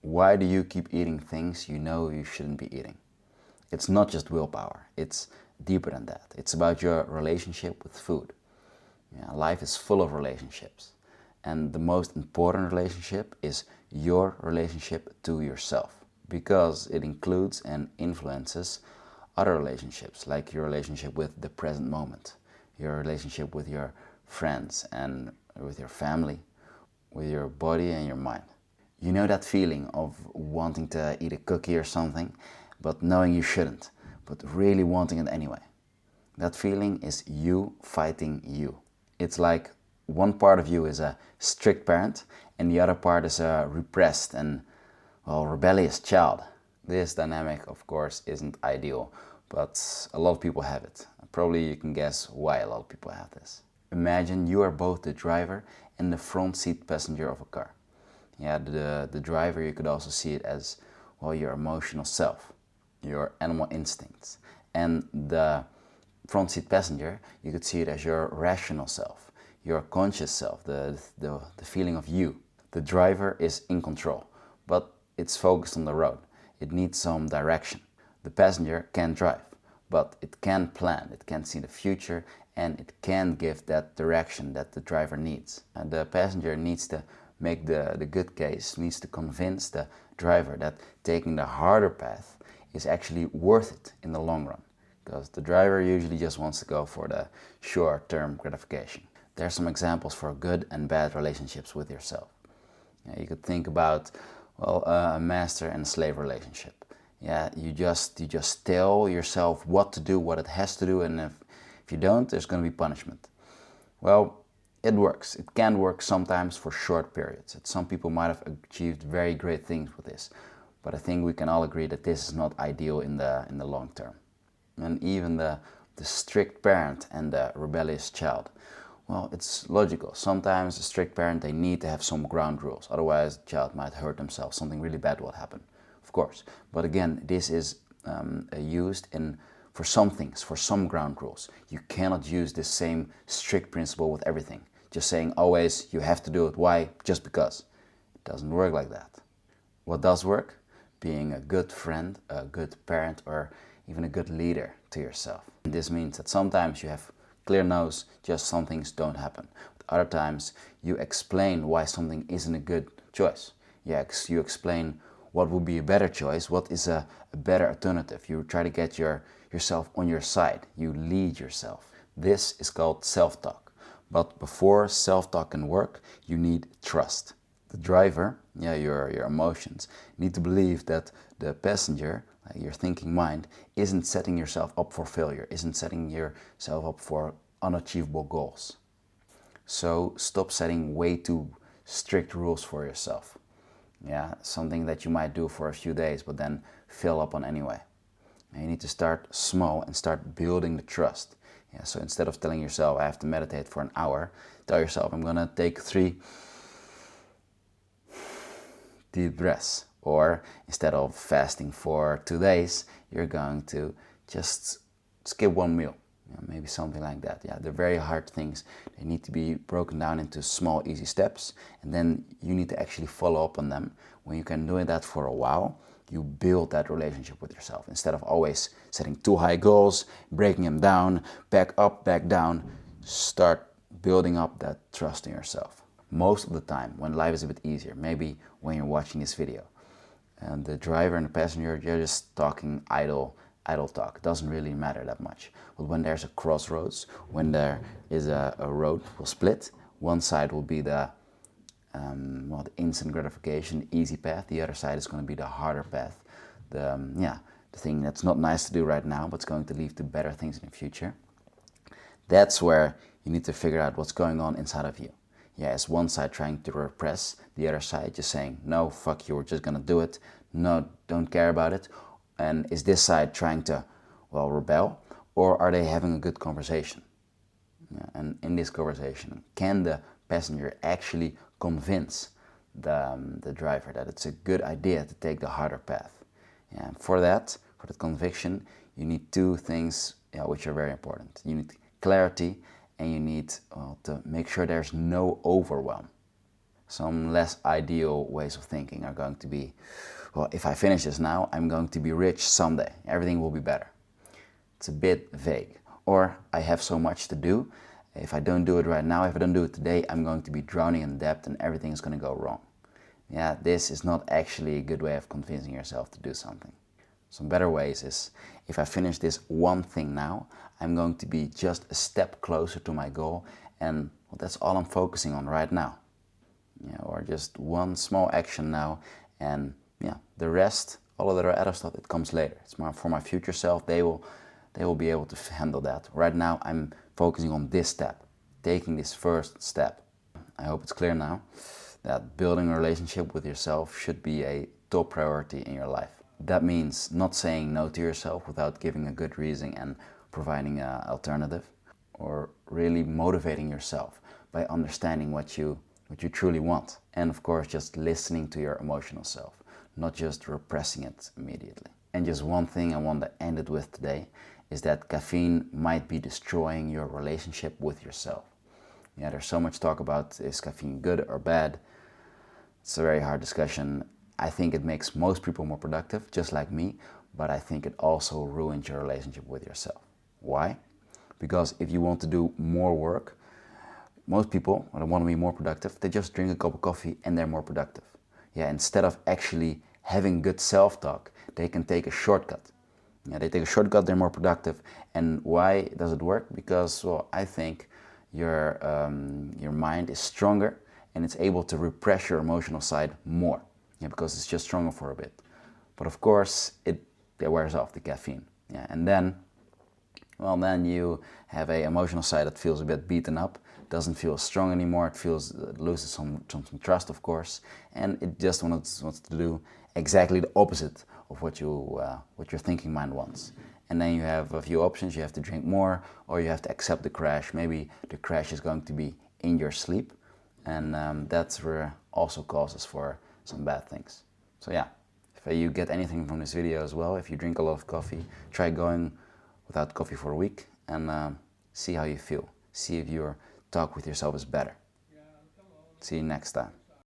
Why do you keep eating things you know you shouldn't be eating? It's not just willpower, it's deeper than that. It's about your relationship with food. Yeah, life is full of relationships. And the most important relationship is your relationship to yourself, because it includes and influences other relationships, like your relationship with the present moment, your relationship with your friends and with your family, with your body and your mind. You know that feeling of wanting to eat a cookie or something, but knowing you shouldn't, but really wanting it anyway. That feeling is you fighting you. It's like one part of you is a strict parent and the other part is a repressed and, well, rebellious child. This dynamic, of course, isn't ideal, but a lot of people have it. Probably you can guess why a lot of people have this. Imagine you are both the driver and the front seat passenger of a car. Yeah, the driver, you could also see it as, well, your emotional self, your animal instincts. And the front seat passenger, you could see it as your rational self, your conscious self, the feeling of you. The driver is in control, but it's focused on the road. It needs some direction. The passenger can drive, but it can plan, it can see the future, and it can give that direction that the driver needs. And the passenger needs to make the good case, needs to convince the driver that taking the harder path is actually worth it in the long run, because the driver usually just wants to go for the short-term gratification. There are some examples for good and bad relationships with yourself. Yeah, you could think about, well, a master and slave relationship. Yeah, you just tell yourself what to do, what it has to do, and if you don't, there's going to be punishment. Well, it works. It can work sometimes for short periods. Some people might have achieved very great things with this, but I think we can all agree that this is not ideal in the long term. And even the strict parent and the rebellious child. Well, it's logical. Sometimes a strict parent, they need to have some ground rules. Otherwise, the child might hurt themselves. Something really bad will happen, of course. But again, this is used for some things, for some ground rules. You cannot use the same strict principle with everything. Just saying always, you have to do it. Why? Just because. It doesn't work like that. What does work? Being a good friend, a good parent, or even a good leader to yourself. And this means that sometimes you have clear no's, just some things don't happen. But other times you explain why something isn't a good choice. You explain what would be a better choice, what is a better alternative. You try to get yourself on your side. You lead yourself. This is called self-talk. But before self-talk can work, you need trust. The driver, your emotions, need to believe that the passenger, your thinking mind, isn't setting yourself up for failure, isn't setting yourself up for unachievable goals. So stop setting way too strict rules for yourself. Yeah, something that you might do for a few days but then fill up on anyway. And you need to start small and start building the trust. Yeah, so instead of telling yourself, I have to meditate for an hour, tell yourself, I'm gonna take 3 deep breaths. Or instead of fasting for 2 days, you're going to just skip one meal. Maybe something like that. Yeah, the very hard things, they need to be broken down into small, easy steps. And then you need to actually follow up on them. When you can do that for a while, you build that relationship with yourself. Instead of always setting too high goals, breaking them down, back up, back down, start building up that trust in yourself. Most of the time, when life is a bit easier, maybe when you're watching this video, and the driver and the passenger, you're just talking idle talk. It doesn't really matter that much. But when there's a crossroads, when there is a road will split, one side will be the instant gratification, easy path. The other side is going to be the harder path. The thing that's not nice to do right now, but it's going to lead to better things in the future. That's where you need to figure out what's going on inside of you. Yeah, is one side trying to repress, the other side just saying, no, fuck you, we're just gonna do it. No, don't care about it. And is this side trying to, well, rebel? Or are they having a good conversation? Yeah, and in this conversation, can the passenger actually convince the driver that it's a good idea to take the harder path? And for that conviction, you need 2 things which are very important. You need clarity, and you need to make sure there's no overwhelm. Some less ideal ways of thinking are going to be, well, if I finish this now, I'm going to be rich someday. Everything will be better. It's a bit vague. Or I have so much to do. If I don't do it right now, if I don't do it today, I'm going to be drowning in debt and everything is going to go wrong. Yeah, this is not actually a good way of convincing yourself to do something. Some better ways is, if I finish this one thing now, I'm going to be just a step closer to my goal, and well, that's all I'm focusing on right now. Yeah, or just one small action now, and yeah, the rest, all of the other stuff, it comes later. It's more for my future self. They will be able to handle that. Right now, I'm focusing on this step, taking this first step. I hope it's clear now that building a relationship with yourself should be a top priority in your life. That means not saying no to yourself without giving a good reason and providing an alternative, or really motivating yourself by understanding what you truly want. And of course, just listening to your emotional self, not just repressing it immediately. And just one thing I want to end it with today is that caffeine might be destroying your relationship with yourself. Yeah, there's so much talk about, is caffeine good or bad? It's a very hard discussion. I think it makes most people more productive, just like me, but I think it also ruins your relationship with yourself. Why? Because if you want to do more work, most people, when they want to be more productive, they just drink a cup of coffee and they're more productive. Yeah, instead of actually having good self-talk, they can take a shortcut. Yeah, they take a shortcut, they're more productive. And why does it work? Because, well, I think your mind is stronger and it's able to repress your emotional side more. Yeah, because it's just stronger for a bit. But of course, it wears off, the caffeine. Yeah, and then, well, then you have a emotional side that feels a bit beaten up, doesn't feel strong anymore. It loses some trust, of course, and it just wants to do exactly the opposite of what your thinking mind wants. And then you have a few options. You have to drink more, or you have to accept the crash. Maybe the crash is going to be in your sleep, and that's where also causes for some bad things. So yeah, if you get anything from this video as well, if you drink a lot of coffee, try going without coffee for a week and see how you feel. See if your talk with yourself is better. See you next time.